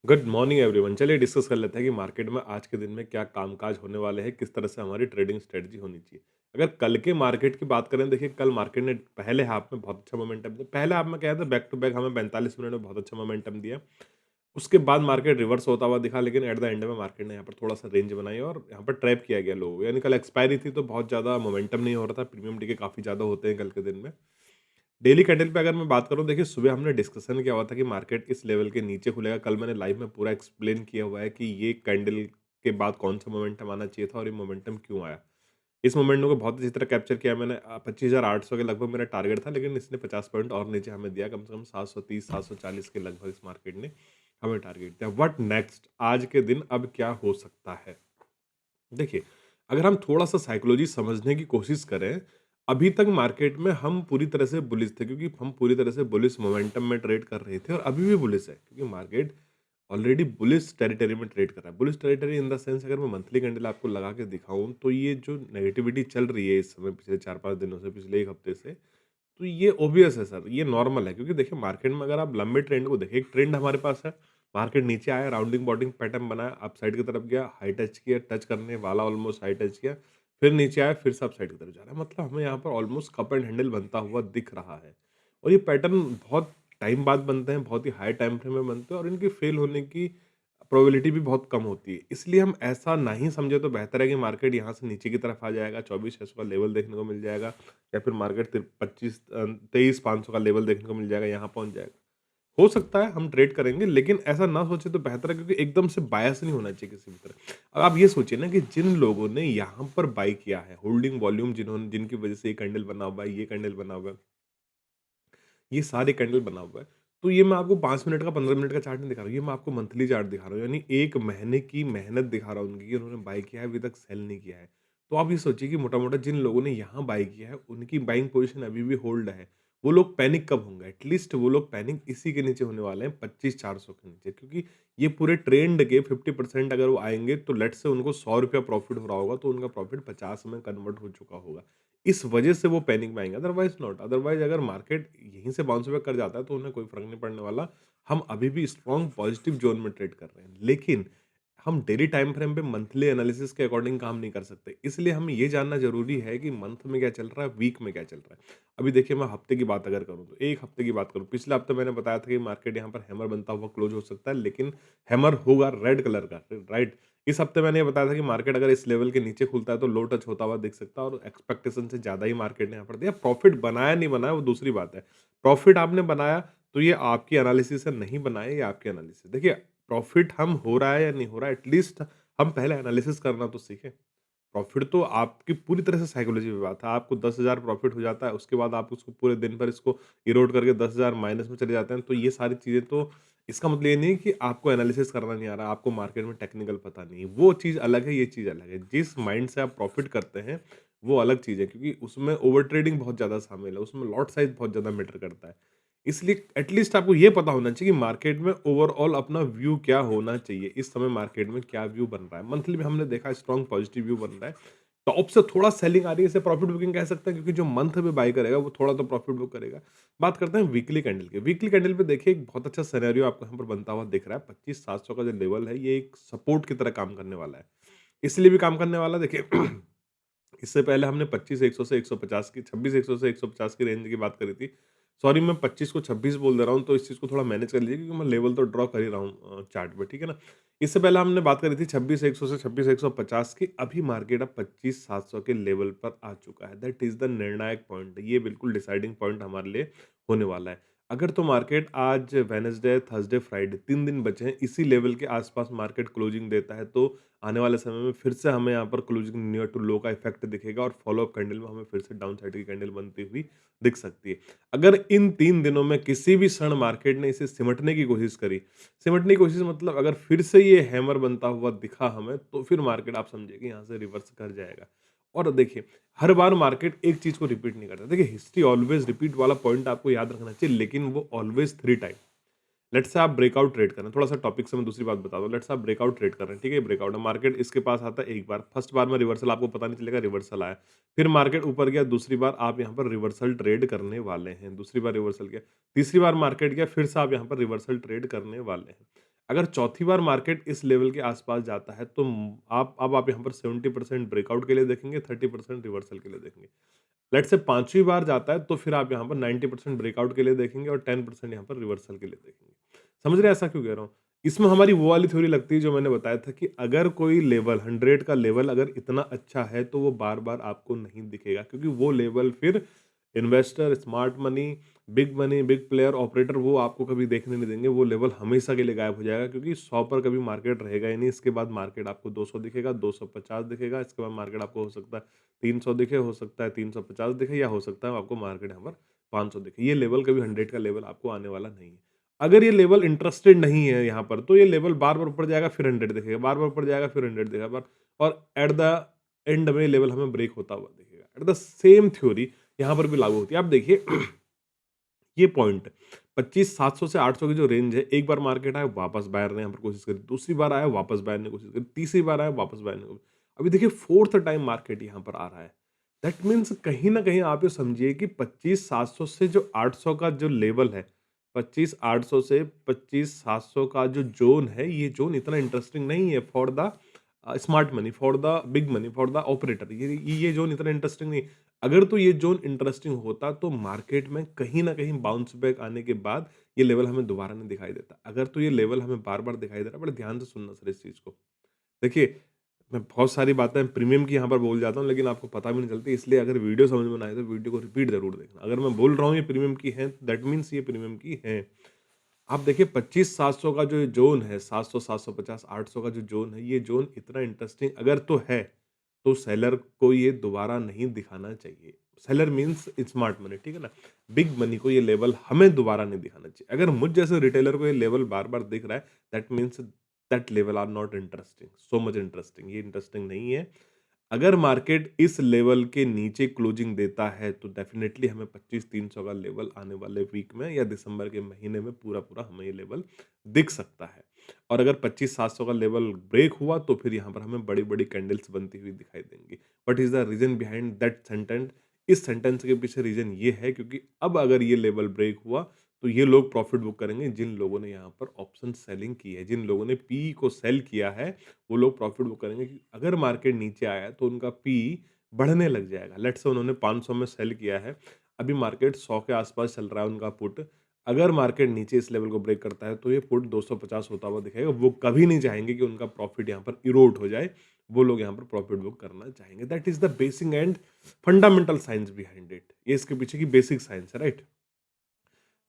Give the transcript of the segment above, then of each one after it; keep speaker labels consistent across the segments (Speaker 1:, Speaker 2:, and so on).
Speaker 1: Good morning everyone. चलिए discuss कर लेते हैं कि मार्केट में आज के दिन में क्या कामकाज होने वाले हैं, किस तरह से हमारी ट्रेडिंग स्ट्रेटजी होनी चाहिए। अगर कल के मार्केट की बात करें, देखिए कल मार्केट ने पहले हाफ में बहुत अच्छा मोमेंटम दिया। पहले हाफ में क्या था, बैक टू बैक हमें 45 मिनट में बहुत अच्छा मोमेंटम दिया। उसके बाद मार्केट रिवर्स होता हुआ दिखा, लेकिन एट द एंड में मार्केट ने यहाँ पर थोड़ा सा रेंज बनाई और यहाँ पर ट्रैप किया गया लोगों को। यानी कल एक्सपायरी थी तो बहुत ज़्यादा मोमेंटम नहीं हो रहा था। प्रीमियम टिके काफ़ी ज़्यादा होते हैं कल के दिन में। डेली कैंडल पे अगर मैं बात करूँ, देखिए सुबह हमने डिस्कशन किया हुआ था कि मार्केट इस लेवल के नीचे खुलेगा। कल मैंने लाइव में पूरा एक्सप्लेन किया हुआ है कि ये कैंडल के बाद कौन सा मोमेंटम आना चाहिए था और ये मोमेंटम क्यों आया। इस मोमेंटम को बहुत अच्छी तरह कैप्चर किया मैंने। 25,800 के लगभग मेरा टारगेट था, लेकिन इसने 50 पॉइंट और नीचे हमें दिया। कम से कम 730 740 के लगभग इस मार्केट ने हमें टारगेट दिया। व्हाट नेक्स्ट, आज के दिन अब क्या हो सकता है। देखिए, अगर हम थोड़ा-सा साइकोलॉजी समझने की कोशिश करें, अभी तक मार्केट में हम पूरी तरह से बुलिश थे, क्योंकि हम पूरी तरह से बुलिश मोमेंटम में ट्रेड कर रहे थे और अभी भी बुलिश है, क्योंकि मार्केट ऑलरेडी बुलिश टेरिटरी में ट्रेड कर रहा है। Bullish territory in the sense, अगर मैं मंथली कैंडल आपको लगा के दिखाऊँ, तो ये जो नेगेटिविटी चल रही है इस समय पिछले 4-5 दिनों से, पिछले 1 हफ्ते से, तो ये ऑब्वियस है सर, ये नॉर्मल है। क्योंकि देखिए मार्केट में अगर आप लंबे ट्रेंड को देखें, एक ट्रेंड हमारे पास है, मार्केट नीचे आया, राउंडिंग बॉटम पैटर्न बनाया, अप साइड की तरफ गया, हाई टच किया, टच करने वाला ऑलमोस्ट हाई टच किया, फिर नीचे आया, फिर से अप साइड की तरफ जा रहा है। मतलब हमें यहाँ पर ऑलमोस्ट कप एंड हैंडल बनता हुआ दिख रहा है। और ये पैटर्न बहुत टाइम बाद बनते हैं, बहुत ही हाई टाइम फ्रेम में बनते हैं और इनकी फेल होने की प्रोबेबिलिटी भी बहुत कम होती है। इसलिए हम ऐसा नहीं समझे तो बेहतर है कि मार्केट यहाँ से नीचे की तरफ आ जाएगा, 24,600 का लेवल देखने को मिल जाएगा, या फिर मार्केट 23,500 का लेवल देखने को मिल जाएगा, यहाँ पहुँच जाएगा। हो सकता है हम ट्रेड करेंगे, लेकिन ऐसा ना सोचे तो बेहतर है, क्योंकि एकदम से बायस नहीं होना चाहिए किसी भी तरह। अब आप ये सोचिए ना कि जिन लोगों ने यहाँ पर बाय किया है, होल्डिंग वॉल्यूम जिन्होंने, जिनकी वजह से ये कैंडल बना हुआ है, ये कैंडल बना हुआ है, ये सारे कैंडल बना हुआ है। तो ये मैं आपको 5 मिनट का, 15 मिनट का चार्ट नहीं दिखा रहा हूँ, ये मैं आपको मंथली चार्ट दिखा रहा हूँ। यानी 1 महीने की मेहनत दिखा रहा हूँ उनकी, कि उन्होंने बाय किया है, अभी तक सेल नहीं किया है। तो आप ये सोचिए कि मोटा-मोटा जिन लोगों ने यहाँ बाय किया है, उनकी बाइंग पोज़ीशन अभी भी होल्ड है। वो लोग पैनिक कब होंगे? एटलीस्ट वो लोग पैनिक इसी के नीचे होने वाले हैं, 25,400 के नीचे। क्योंकि ये पूरे ट्रेंड के 50% अगर वो आएँगे, तो लेट्स से उनको ₹100 प्रॉफ़िट हो रहा होगा, तो उनका प्रॉफ़िट 50 में कन्वर्ट हो चुका होगा। इस वजह से वो पैनिक में आएँगे, अदरवाइज़ नॉट। अदरवाइज़ अगर मार्केट यहीं से बाउंस बैक कर जाता है, तो उन्हें कोई फ़र्क नहीं पड़ने वाला। हम अभी भी स्ट्रॉन्ग पॉजिटिव ज़ोन में ट्रेड कर रहे हैं। लेकिन हम डेली टाइम फ्रेम पे मंथली एनालिसिस के अकॉर्डिंग काम नहीं कर सकते। इसलिए हमें ये जानना ज़रूरी है कि मंथ में क्या चल रहा है, वीक में क्या चल रहा है। अभी देखिए, मैं हफ्ते की बात अगर करूँ, तो 1 हफ्ते की बात करूँ, पिछले हफ्ते मैंने बताया था कि मार्केट यहाँ पर हैमर बनता हुआ क्लोज़ हो सकता है, लेकिन हैमर होगा रेड कलर का, राइट? इस हफ्ते मैंने ये बताया था कि मार्केट अगर इस लेवल के नीचे खुलता है, तो लो टच होता हुआ दिख सकता है और एक्सपेक्टेशन से ज़्यादा ही मार्केट ने यहाँ पर दिया। प्रॉफ़िट बनाया नहीं बनाया वो दूसरी बात है। प्रॉफ़िट आपने बनाया, तो ये आपकी एनालिसिस से नहीं बनाया, ये आपकी एनालिसिस। देखिए, प्रॉफ़िट हम हो रहा है या नहीं हो रहा है, एटलीस्ट हम पहले एनालिसिस करना तो सीखें। प्रॉफ़िट तो आपकी पूरी तरह से साइकोलॉजी पे बात है। आपको 10,000 प्रॉफ़िट हो जाता है, उसके बाद आप उसको पूरे दिन भर इसको इरोड करके 10,000 माइनस में चले जाते हैं, तो ये सारी चीज़ें तो, इसका मतलब ये नहीं है कि आपको एनालिसिस करना नहीं आ रहा, आपको मार्केट में टेक्निकल पता नहीं है। वो चीज़ अलग है, ये चीज़ अलग है। जिस माइंड से आप प्रॉफ़िट करते हैं, वो अलग चीज़ है, क्योंकि उसमें ओवर ट्रेडिंग बहुत ज़्यादा शामिल है, उसमें लॉट साइज़ बहुत ज़्यादा मैटर करता है। इसलिए एटलीस्ट आपको ये पता होना चाहिए कि मार्केट में ओवरऑल अपना व्यू क्या होना चाहिए। इस समय मार्केट में क्या व्यू बन रहा है। मंथली में हमने देखा स्ट्रॉन्ग पॉजिटिव व्यू बन रहा है। टॉप से थोड़ा सेलिंग आ रही है, इसे प्रॉफिट बुकिंग कह सकते हैं, क्योंकि जो मंथ में बाय करेगा वो थोड़ा तो प्रॉफिट बुक करेगा। बात करते हैं वीकली कैंडल की। वीकली कैंडल पे देखिए, एक बहुत अच्छा सिनेरियो आपको यहाँ पर बनता हुआ दिख रहा है। 25,700 का जो लेवल है, ये एक सपोर्ट की तरह काम करने वाला है। इसलिए भी काम करने वाला है, देखिए इससे पहले हमने 25,100 से 150 की, 26,100 से 150 की रेंज की बात करी थी। सॉरी, मैं 25 को 26 बोल दे रहा हूँ, तो इस चीज़ को थोड़ा मैनेज कर लीजिए, क्योंकि मैं लेवल तो ड्रॉ कर ही रहा हूँ चार्ट पे, ठीक है ना? इससे पहले हमने बात करी थी 26,100 से 26,150 की। अभी मार्केट अब 25,700 के लेवल पर आ चुका है। दैट इज़ द निर्णायक पॉइंट। ये बिल्कुल डिसाइडिंग पॉइंट हमारे लिए होने वाला है। अगर तो मार्केट आज वेडनेसडे, थर्सडे, फ्राइडे 3 दिन बचे हैं, इसी लेवल के आस-पास मार्केट क्लोजिंग देता है, तो आने वाले समय में फिर से हमें यहाँ पर क्लोजिंग नियर टू लो का इफेक्ट दिखेगा और फॉलो अप कैंडल में हमें फिर से डाउन साइड की कैंडल बनती हुई दिख सकती है। अगर इन 3 दिनों में किसी भी क्षण मार्केट ने इसे सिमटने की कोशिश करी, सिमटने की कोशिश मतलब अगर फिर से ये हैमर बनता हुआ दिखा हमें, तो फिर मार्केट आप समझिए कि यहाँ से रिवर्स कर जाएगा। और देखिए, हर बार मार्केट एक चीज़ को रिपीट नहीं करता। देखिए, हिस्ट्री ऑलवेज़ रिपीट वाला पॉइंट आपको याद रखना चाहिए, लेकिन वो ऑलवेज़ 3 टाइम। लेट्स से आप ब्रेकआउट ट्रेड कर रहे हैं, थोड़ा-सा टॉपिक से मैं दूसरी बात बता दूँ। लेट्स से आप ब्रेकआउट ट्रेड कर रहे हैं, ठीक है? ब्रेकआउट है, मार्केट इसके पास आता है एक बार, फर्स्ट बार में रिवर्सल आपको पता नहीं चलेगा, रिवर्सल आया। फिर मार्केट ऊपर गया, दूसरी बार आप यहाँ पर रिवर्सल ट्रेड करने वाले हैं, दूसरी बार रिवर्सल गया। तीसरी बार मार्केट गया, फिर से आप यहाँ पर रिवर्सल ट्रेड करने वाले हैं। अगर चौथी बार मार्केट इस लेवल के आस-पास जाता है तो आप यहाँ पर 70% ब्रेकआउट के लिए देखेंगे, 30% रिवर्सल के लिए देखेंगे। लेट्स से 5वीं बार जाता है तो फिर आप यहाँ पर 90% ब्रेकआउट के लिए देखेंगे और 10% यहाँ पर रिवर्सल के लिए देखेंगे। समझ रहे हैं ऐसा क्यों कह रहा हूँ? इसमें हमारी वो वाली थ्योरी लगती है जो मैंने बताया था कि अगर कोई लेवल 100 का लेवल अगर इतना अच्छा है तो वो बार-बार आपको नहीं दिखेगा क्योंकि वो लेवल फिर investor, smart money, big player, operator वो आपको कभी देखने नहीं देंगे। वो लेवल हमेशा के लिए गायब हो जाएगा क्योंकि 100 पर कभी मार्केट रहेगा ही नहीं। इसके बाद मार्केट आपको 200 दिखेगा, 250 दिखेगा, इसके बाद मार्केट आपको हो सकता है 300 दिखे, हो सकता है 350 दिखे या हो सकता है आपको मार्केट यहाँ पर 500 दिखे। ये लेवल कभी 100 का लेवल आपको आने वाला नहीं है। अगर ये लेवल इंटरेस्टेड नहीं है यहाँ पर तो ये लेवल बार-बार ऊपर जाएगा फिर 100 दिखेगा, बार-बार ऊपर जाएगा फिर 100 दिखेगा बार और एट द एंड में लेवल हमें ब्रेक होता हुआ दिखेगा। एट द सेम थ्योरी यहाँ पर भी लागू होती है। आप देखिए ये पॉइंट 25,700 से 800 की जो रेंज है, एक बार मार्केट आया वापस बायर ने यहाँ पर कोशिश करी, दूसरी बार आया वापस बायर ने कोशिश करी, तीसरी बार आया वापस बायर ने अभी देखिए 4th टाइम मार्केट यहाँ पर आ रहा है। दैट मीन्स कहीं न कहीं आप ये समझिए कि 25,700 से जो 800 का जो लेवल है, 25,800 से 25,700 का जो ज़ोन है, ये ज़ोन इतना इंटरेस्टिंग नहीं है for the smart money, for the big money, for the operator. ये ज़ोन इतना इंटरेस्टिंग नहीं है। अगर तो ये ज़ोन इंटरेस्टिंग होता तो मार्केट में कहीं न कहीं बाउंस बैक आने के बाद ये लेवल हमें दोबारा नहीं दिखाई देता। अगर तो ये लेवल हमें बार-बार दिखाई दे रहा है, बड़े ध्यान से सुनना सर इस चीज़ को। देखिए, मैं बहुत सारी बातें प्रीमियम की यहाँ पर बोल जाता हूँ लेकिन आपको पता भी नहीं चलती इसलिए अगर वीडियो समझ में ना आए तो वीडियो को रिपीट ज़रूर देखना। अगर मैं बोल रहा हूँ ये प्रीमियम की है, दैट मीन्स ये प्रीमियम की है। आप देखिए 25,700 का जो ज़ोन है, 700, 750, 800 का जो ज़ोन है, ये ज़ोन इतना इंटरेस्टिंग अगर तो है, तो सेलर को ये दोबारा नहीं दिखाना चाहिए। सेलर मीन्स स्मार्ट मनी, ठीक है ना? बिग मनी को ये लेवल हमें दोबारा नहीं दिखाना चाहिए। अगर मुझ जैसे रिटेलर को ये लेवल बार-बार दिख रहा है, that means that level are not interesting, so much interesting, ये इंटरेस्टिंग नहीं है। अगर मार्केट इस लेवल के नीचे क्लोजिंग देता है तो डेफिनेटली हमें 25,300 का लेवल आने वाले वीक में या दिसंबर के महीने में पूरा-पूरा हमें ये लेवल दिख सकता है। और अगर 25,700 का लेवल ब्रेक हुआ तो फिर यहाँ पर हमें बड़ी-बड़ी कैंडल्स बनती हुई दिखाई देंगी। What is the reason behind that sentence? इस सेंटेंस के पीछे रीज़न ये है क्योंकि अब अगर ये लेवल ब्रेक हुआ तो ये लोग प्रॉफिट बुक करेंगे जिन लोगों ने यहाँ पर ऑप्शन सेलिंग की है, जिन लोगों ने पी को सेल किया है वो लोग प्रॉफिट बुक करेंगे कि अगर मार्केट नीचे आया है तो उनका पी बढ़ने लग जाएगा। लेट्स से उन्होंने 500 में सेल किया है, अभी मार्केट 100 के आसपास चल रहा है उनका पुट। अगर मार्केट नीचे इस लेवल को ब्रेक करता है तो ये पुट 250 होता हुआ दिखेगा। वो कभी नहीं चाहेंगे कि उनका प्रॉफिट यहाँ पर इरोड हो जाए। वो लोग यहाँ पर प्रॉफिट बुक करना चाहेंगे। That is the basic and fundamental science behind it. ये इसके पीछे की बेसिक साइंस है, राइट?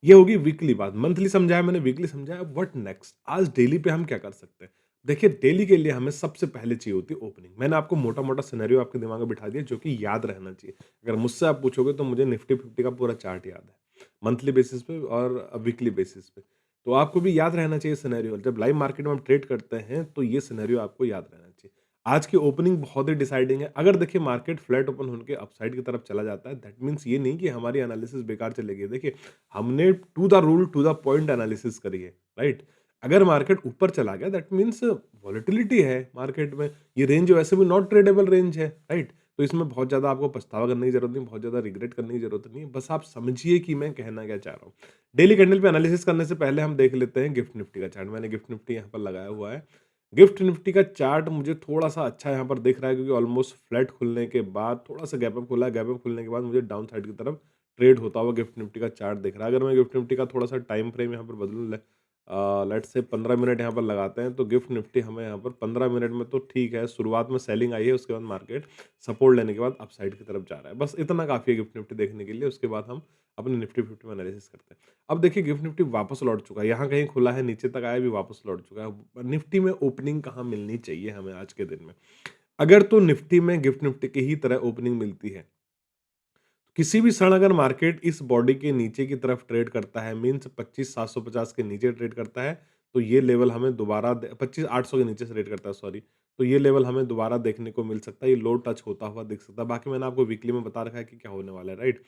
Speaker 1: ये होगी वीकली बात। मंथली समझाया मैंने, वीकली समझाया, व्हाट नेक्स्ट? आज डेली पे हम क्या कर सकते हैं? देखिए, डेली के लिए हमें सबसे पहले चाहिए होती है ओपनिंग। मैंने आपको मोटा-मोटा सिनेरियो आपके दिमाग में बिठा दिया जो कि याद रहना चाहिए। अगर मुझसे आप पूछोगे तो मुझे निफ्टी 50 का पूरा चार्ट याद है, मंथली बेसिस पे और वीकली बेसिस पे। तो आपको भी याद रहना चाहिए सिनेरियो। जब लाइव मार्केट में हम ट्रेड करते हैं तो ये सिनेरियो आपको याद रहना चाहिए। आज की ओपनिंग बहुत ही डिसाइडिंग है। अगर देखिए मार्केट फ्लैट ओपन होके अपसाइड की तरफ चला जाता है, दैट मीन्स ये नहीं कि हमारी एनालिसिस बेकार चलेगी। देखिए, हमने to the rule to the point analysis करी है, राइट? अगर मार्केट ऊपर चला गया दैट मीन्स वॉलेटिलिटी है मार्केट में। ये रेंज वैसे भी नॉट ट्रेडेबल रेंज है, राइट? तो इसमें बहुत ज़्यादा आपको पछतावा करने की ज़रूरत नहीं, बहुत ज़्यादा रिग्रेट करने की ज़रूरत नहीं है। बस आप समझिए कि मैं कहना क्या चाह रहा हूँ। डेली कैंडल पे एनालिसिस करने से पहले हम देख लेते हैं गिफ्ट निफ्टी का चार्ट। मैंने गिफ्ट निफ्टी यहाँ पर लगाया हुआ है। गिफ्ट निफ्टी का चार्ट मुझे थोड़ा-सा अच्छा यहाँ पर दिख रहा है क्योंकि ऑलमोस्ट फ्लैट खुलने के बाद थोड़ा-सा गैप अप खुला है। गैप अप खुलने के बाद मुझे डाउन साइड की तरफ ट्रेड होता हुआ गिफ्ट निफ्टी का चार्ट दिख रहा है। अगर मैं गिफ्ट निफ्टी का थोड़ा-सा टाइम फ्रेम यहाँ पर बदलूँ, लेट्स से 15 मिनट यहाँ पर लगाते हैं तो गिफ्ट निफ्टी हमें यहाँ पर 15 मिनट में तो ठीक है, शुरुआत में सेलिंग आई है, उसके बाद मार्केट सपोर्ट लेने के बाद अपसाइड की तरफ जा रहा है। बस इतना काफ़ी है गिफ्ट निफ्टी देखने के लिए, उसके बाद हम अपने निफ्टी 50 में एनालिसिस करते हैं। अब देखिए गिफ्ट निफ्टी वापस लौट चुका है, यहाँ कहीं खुला है, नीचे तक आया भी वापस लौट चुका है। निफ्टी में ओपनिंग कहाँ मिलनी चाहिए हमें आज के दिन में? अगर तो निफ्टी में गिफ्ट निफ्टी की ही तरह ओपनिंग मिलती है, किसी भी क्षण अगर मार्केट इस बॉडी के नीचे की तरफ ट्रेड करता है, मीन्स 25,750 के नीचे ट्रेड करता है, तो ये लेवल हमें दोबारा 25,800 के नीचे से ट्रेड करता है, सॉरी, तो ये लेवल हमें दोबारा देखने को मिल सकता है। ये लो टच होता हुआ दिख सकता है। बाकी मैंने आपको वीकली में बता रखा है कि क्या होने वाला है, राइट?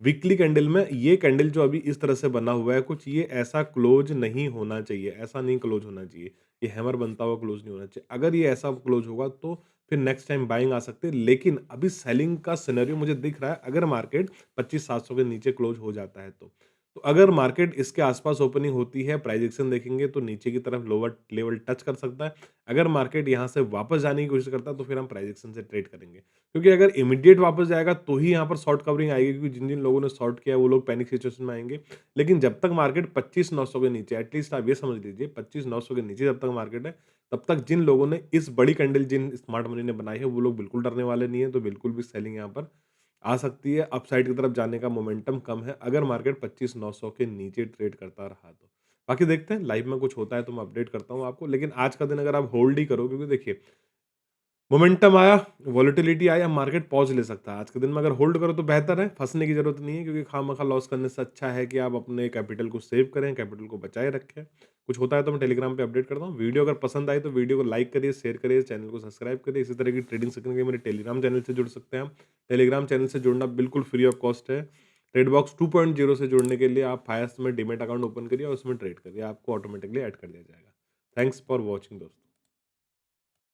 Speaker 1: वीकली कैंडल में ये कैंडल जो अभी इस तरह से बना हुआ है कुछ, ये ऐसा क्लोज नहीं होना चाहिए, ऐसा नहीं क्लोज होना चाहिए। ये हैमर बनता हुआ क्लोज नहीं होना चाहिए। अगर ये ऐसा क्लोज होगा तो फिर नेक्स्ट टाइम बाइंग आ सकती है, लेकिन अभी सेलिंग का सिनेरियो मुझे दिख रहा है अगर मार्केट 25,700 के नीचे क्लोज हो जाता है तो। तो अगर मार्केट इसके आस-पास ओपनिंग होती है, प्राइस एक्शन देखेंगे तो नीचे की तरफ लोअर लेवल टच कर सकता है। अगर मार्केट यहाँ से वापस जाने की कोशिश करता है तो फिर हम प्राइस एक्शन से ट्रेड करेंगे। क्योंकि अगर इमीडिएट वापस जाएगा तो ही यहाँ पर शॉर्ट कवरिंग आएगी, क्योंकि जिन-जिन लोगों ने शॉर्ट किया है वो लोग पैनिक सिचुएशन में आएँगे। लेकिन जब तक मार्केट 25,900 के नीचे, एटलीस्ट आप ये समझ लीजिए 25,900 के नीचे जब तक मार्केट है, तब तक जिन लोगों ने इस बड़ी कैंडल जिन स्मार्ट मनी ने बनाई है वो लोग बिल्कुल डरने वाले नहीं है, तो बिल्कुल भी सेलिंग यहाँ पर आ सकती है। अपसाइड की तरफ जाने का मोमेंटम कम है, अगर मार्केट 25,900 के नीचे ट्रेड करता रहा तो। बाकी देखते हैं लाइव में कुछ होता है तो मैं अपडेट करता हूँ आपको, लेकिन आज का दिन अगर आप होल्ड ही करो, क्योंकि देखिए मोमेंटम आया, वॉलेटिलिटी आई, अब मार्केट पॉज़ ले सकता है। आज के दिन में अगर होल्ड करो तो बेहतर है, फँसने की ज़रूरत नहीं है, क्योंकि खामख़ा लॉस करने से अच्छा है कि आप अपने कैपिटल को सेव करें, कैपिटल को बचाए रखें। कुछ होता है तो मैं टेलीग्राम पे अपडेट करता हूँ। वीडियो अगर पसंद आई तो वीडियो को लाइक करिए, शेयर करिए, चैनल को सब्सक्राइब करिए। इसी तरह की ट्रेडिंग सीखने के लिए मेरे टेलीग्राम चैनल से जुड़ सकते हैं आप। टेलीग्राम चैनल से जुड़ना बिल्कुल फ्री ऑफ कॉस्ट है। ट्रेडबॉक्स 2.0 से जुड़ने के लिए आप फायस्ट में डीमैट अकाउंट ओपन करिए और उसमें ट्रेड करिए, आपको ऑटोमैटिकली ऐड कर दिया जाएगा। थैंक्स फॉर वॉचिंग दोस्तों।